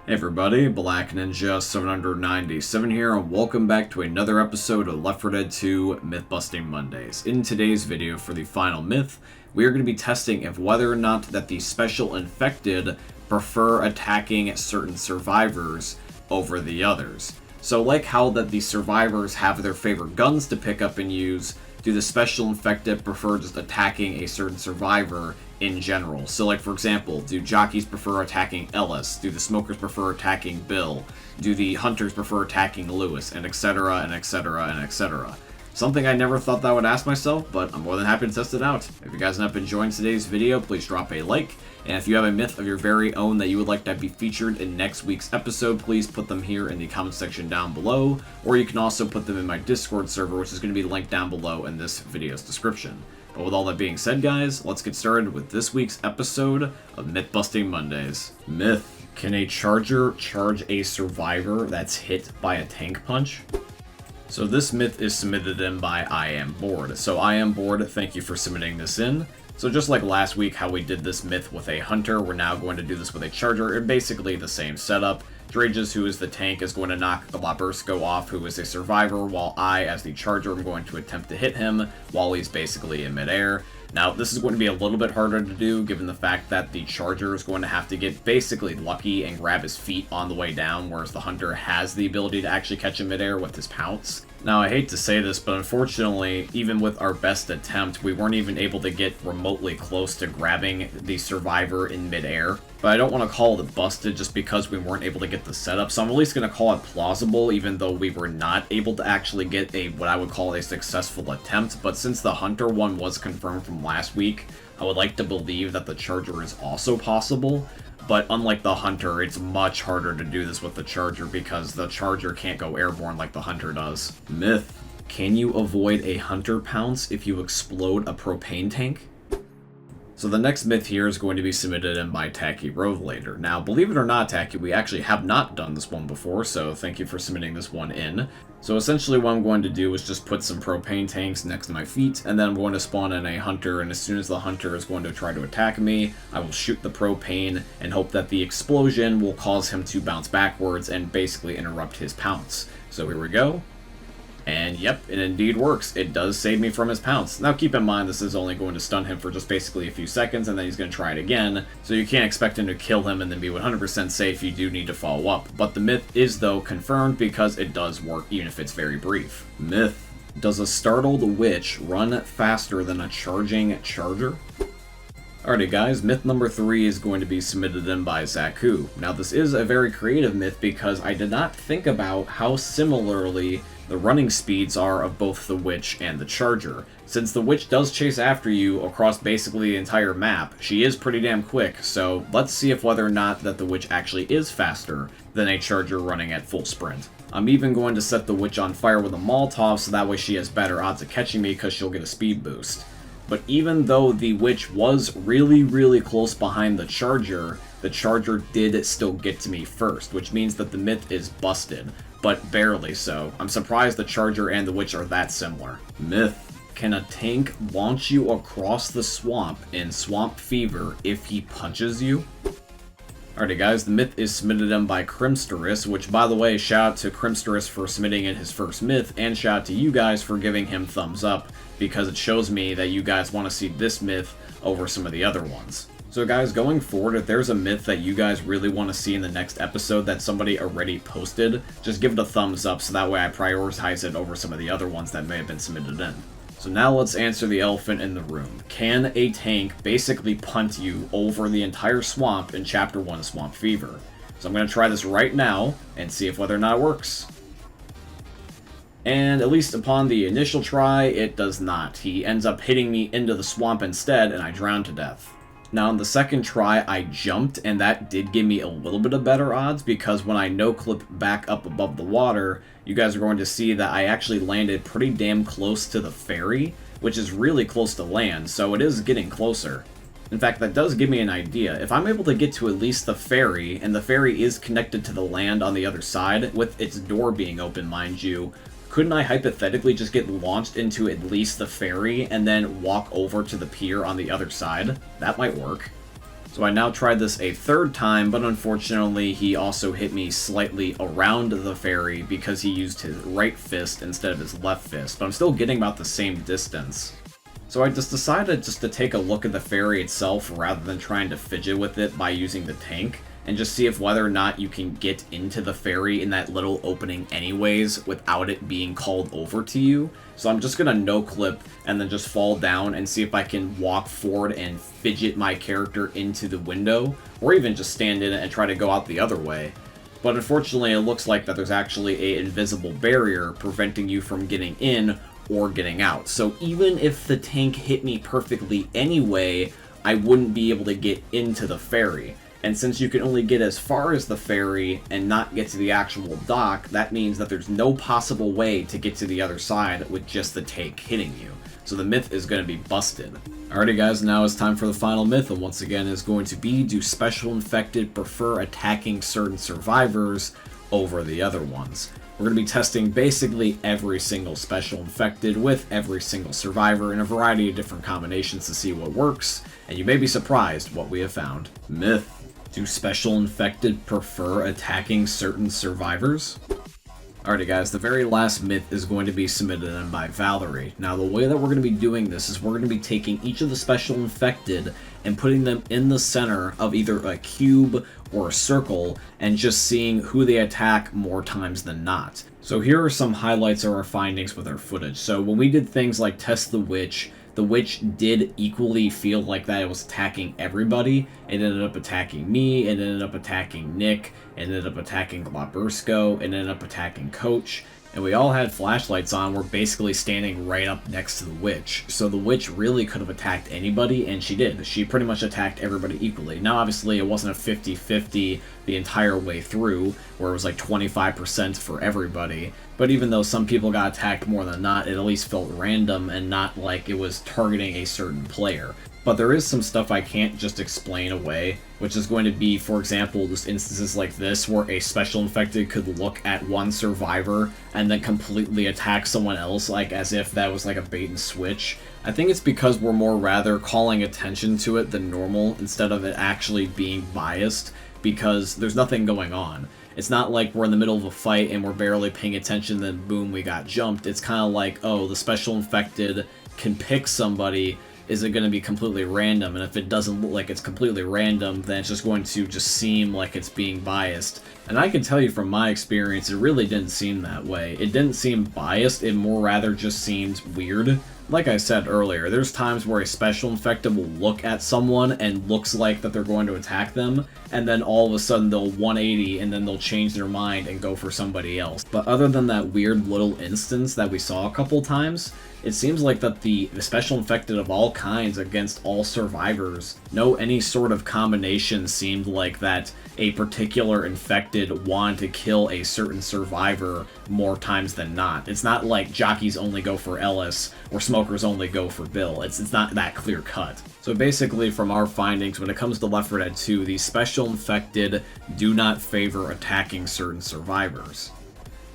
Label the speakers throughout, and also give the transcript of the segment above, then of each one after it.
Speaker 1: Hey everybody, Black Ninja 797 here, and welcome back to another episode of Left 4 Dead 2 Myth-Busting Mondays. In today's video, for the final myth, we are going to be testing if whether or not that the special infected prefer attacking certain survivors over the others. So like how that the survivors have their favorite guns to pick up and use, do the special infected prefer just attacking a certain survivor in general? So like for example, do jockeys prefer attacking Ellis? Do the smokers prefer attacking Bill? Do the hunters prefer attacking Lewis? And etc, and etc, and etc. Something I never thought that I would ask myself, but I'm more than happy to test it out. If you guys have been enjoying today's video, please drop a like. And if you have a myth of your very own that you would like to be featured in next week's episode, please put them here in the comment section down below. Or you can also put them in my Discord server, which is going to be linked down below in this video's description. But with all that being said, guys, let's get started with this week's episode of Myth-Busting Mondays. Myth: can a charger charge a survivor that's hit by a tank punch? So this myth is submitted in by I Am Bored. So I Am Bored, thank you for submitting this in. So just like last week how we did this myth with a hunter, we're now going to do this with a charger. Basically the same setup. Drages, who is the tank, is going to knock the Labursko off, who is a survivor, while I, as the charger, am going to attempt to hit him while he's basically in midair. Now, this is going to be a little bit harder to do, given the fact that the charger is going to have to get basically lucky and grab his feet on the way down, whereas the hunter has the ability to actually catch him midair with his pounce. Now, I hate to say this, but unfortunately, even with our best attempt, we weren't even able to get remotely close to grabbing the survivor in midair. But I don't want to call it busted just because we weren't able to get the setup, so I'm at least going to call it plausible, even though we were not able to actually get what I would call a successful attempt. But since the hunter one was confirmed from last week, I would like to believe that the charger is also possible. But unlike the hunter, it's much harder to do this with the charger because the charger can't go airborne like the hunter does. Myth: can you avoid a hunter pounce if you explode a propane tank? So the next myth here is going to be submitted in by Tacky Rovelator. Now, believe it or not, Tacky, we actually have not done this one before, so thank you for submitting this one in. So essentially what I'm going to do is just put some propane tanks next to my feet, and then I'm going to spawn in a hunter, and as soon as the hunter is going to try to attack me, I will shoot the propane and hope that the explosion will cause him to bounce backwards and basically interrupt his pounce. So here we go. And yep, it indeed works. It does save me from his pounce. Now keep in mind this is only going to stun him for just basically a few seconds, and then he's going to try it again, so you can't expect him to kill him and then be 100% safe. You do need to follow up. But the myth is though confirmed because it does work even if it's very brief. Myth: does a startled witch run faster than a charging charger? Alrighty guys, myth number 3 is going to be submitted in by Zaku. Now this is a very creative myth because I did not think about how similarly the running speeds are of both the witch and the charger. Since the witch does chase after you across basically the entire map, she is pretty damn quick, so let's see if whether or not that the witch actually is faster than a charger running at full sprint. I'm even going to set the witch on fire with a Molotov so that way she has better odds of catching me because she'll get a speed boost. But even though the witch was really close behind the charger did still get to me first, which means that the myth is busted, but barely so. I'm surprised the charger and the witch are that similar. Myth: can a tank launch you across the swamp in Swamp Fever if he punches you? Alrighty guys, the myth is submitted in by Crimsterus, which by the way, shout out to Crimsterus for submitting in his first myth, and shout out to you guys for giving him thumbs up, because it shows me that you guys want to see this myth over some of the other ones. So guys, going forward, if there's a myth that you guys really want to see in the next episode that somebody already posted, just give it a thumbs up so that way I prioritize it over some of the other ones that may have been submitted in. So now let's answer the elephant in the room. Can a tank basically punt you over the entire swamp in Chapter 1 Swamp Fever? So I'm going to try this right now and see if whether or not it works. And at least upon the initial try, it does not. He ends up hitting me into the swamp instead, and I drown to death. Now, on the second try, I jumped, and that did give me a little bit of better odds, because when I no-clip back up above the water, you guys are going to see that I actually landed pretty damn close to the ferry, which is really close to land, so it is getting closer. In fact, that does give me an idea. If I'm able to get to at least the ferry, and the ferry is connected to the land on the other side, with its door being open, mind you, couldn't I hypothetically just get launched into at least the ferry and then walk over to the pier on the other side? That might work. So I now tried this a third time, but unfortunately he also hit me slightly around the ferry because he used his right fist instead of his left fist, but I'm still getting about the same distance. So I just decided to take a look at the ferry itself rather than trying to fidget with it by using the tank, and just see if whether or not you can get into the ferry in that little opening anyways without it being called over to you. So I'm just gonna no-clip and then just fall down and see if I can walk forward and fidget my character into the window, or even just stand in it and try to go out the other way. But unfortunately it looks like that there's actually an invisible barrier preventing you from getting in or getting out. So even if the tank hit me perfectly anyway, I wouldn't be able to get into the ferry. And since you can only get as far as the ferry and not get to the actual dock, that means that there's no possible way to get to the other side with just the tank hitting you. So the myth is going to be busted. Alrighty guys, now it's time for the final myth, and once again is going to be, do special infected prefer attacking certain survivors over the other ones? We're going to be testing basically every single special infected with every single survivor in a variety of different combinations to see what works, and you may be surprised what we have found. Myth: do special infected prefer attacking certain survivors? Alrighty guys, the very last myth is going to be submitted in by Valerie. Now the way that we're going to be doing this is we're going to be taking each of the special infected and putting them in the center of either a cube or a circle and just seeing who they attack more times than not. So here are some highlights of our findings with our footage. So when we did things like test the witch did equally feel like that it was attacking everybody. It ended up attacking me, it ended up attacking Nick, it ended up attacking Glabursko, it ended up attacking Coach, and we all had flashlights on. We're basically standing right up next to the witch. So the witch really could have attacked anybody, and she did. She pretty much attacked everybody equally. Now obviously it wasn't a 50-50 the entire way through, where it was like 25% for everybody. But even though some people got attacked more than not, it at least felt random and not like it was targeting a certain player. But there is some stuff I can't just explain away, which is going to be, for example, just instances like this where a special infected could look at one survivor and then completely attack someone else, like as if that was like a bait and switch. I think it's because we're more rather calling attention to it than normal instead of it actually being biased, because there's nothing going on. It's not like we're in the middle of a fight and we're barely paying attention, then boom, we got jumped. It's kind of like, oh, the special infected can pick somebody. Is it going to be completely random? And if it doesn't look like it's completely random, then it's just going to just seem like it's being biased. And I can tell you from my experience, it really didn't seem that way. It didn't seem biased, it more rather just seemed weird. Like I said earlier, there's times where a special infected will look at someone and looks like that they're going to attack them, and then all of a sudden they'll 180 and then they'll change their mind and go for somebody else. But other than that weird little instance that we saw a couple times, it seems like that the special infected of all kinds against all survivors, no any sort of combination seemed like that a particular infected wanted to kill a certain survivor more times than not. It's not like jockeys only go for Ellis or smokers only go for Bill. It's not that clear cut. So basically from our findings, when it comes to Left 4 Dead 2, the special infected do not favor attacking certain survivors.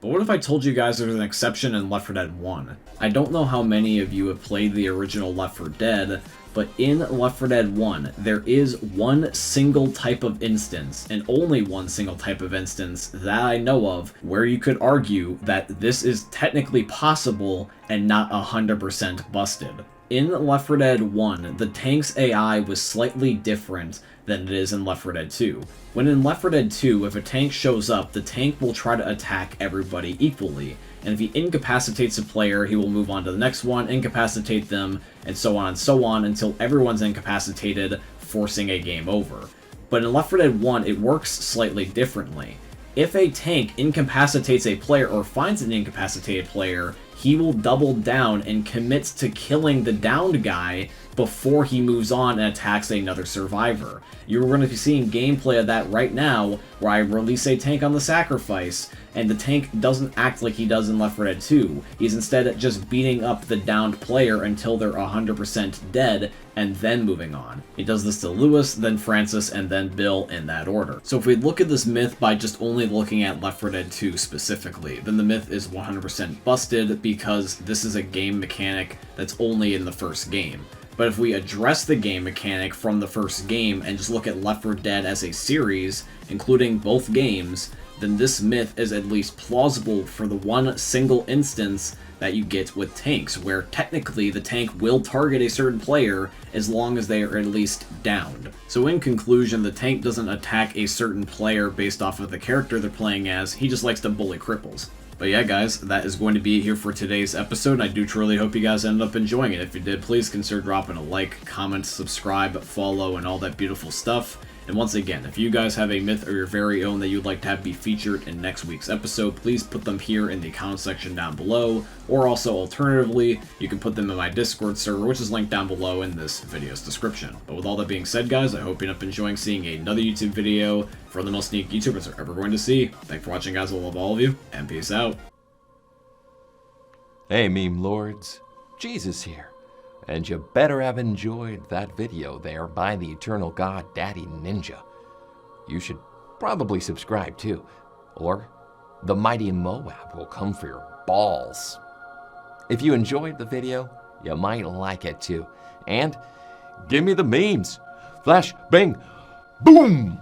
Speaker 1: But what if I told you guys there's an exception in Left 4 Dead 1? I don't know how many of you have played the original Left 4 Dead, but in Left 4 Dead 1, there is one single type of instance, and only one single type of instance that I know of, where you could argue that this is technically possible and not 100% busted. In Left 4 Dead 1, the tank's AI was slightly different than it is in Left 4 Dead 2. When in Left 4 Dead 2, if a tank shows up, the tank will try to attack everybody equally, and if he incapacitates a player, he will move on to the next one, incapacitate them, and so on until everyone's incapacitated, forcing a game over. But in Left 4 Dead 1, it works slightly differently. If a tank incapacitates a player or finds an incapacitated player, he will double down and commits to killing the downed guy before he moves on and attacks another survivor. You're going to be seeing gameplay of that right now, where I release a tank on the sacrifice, and the tank doesn't act like he does in Left 4 Dead 2. He's instead just beating up the downed player until they're 100% dead, and then moving on. He does this to Lewis, then Francis, and then Bill in that order. So if we look at this myth by just only looking at Left 4 Dead 2 specifically, then the myth is 100% busted, because this is a game mechanic that's only in the first game. But if we address the game mechanic from the first game and just look at Left 4 Dead as a series, including both games, then this myth is at least plausible for the one single instance that you get with tanks, where technically the tank will target a certain player as long as they are at least downed. So in conclusion, the tank doesn't attack a certain player based off of the character they're playing as, he just likes to bully cripples. But yeah, guys, that is going to be it here for today's episode, and I do truly hope you guys ended up enjoying it. If you did, please consider dropping a like, comment, subscribe, follow, and all that beautiful stuff. And once again, if you guys have a myth or your very own that you'd like to have be featured in next week's episode, please put them here in the comment section down below, or also alternatively, you can put them in my Discord server, which is linked down below in this video's description. But with all that being said, guys, I hope you end up enjoying seeing another YouTube video for the most unique YouTubers are ever going to see. Thanks for watching, guys. I love all of you, and peace out.
Speaker 2: Hey, meme lords, Jesus here. And you better have enjoyed that video there by the eternal god Daddy Ninja. You should probably subscribe too, or the mighty Moab will come for your balls. If you enjoyed the video, you might like it too. And give me the memes. Flash, bang, boom!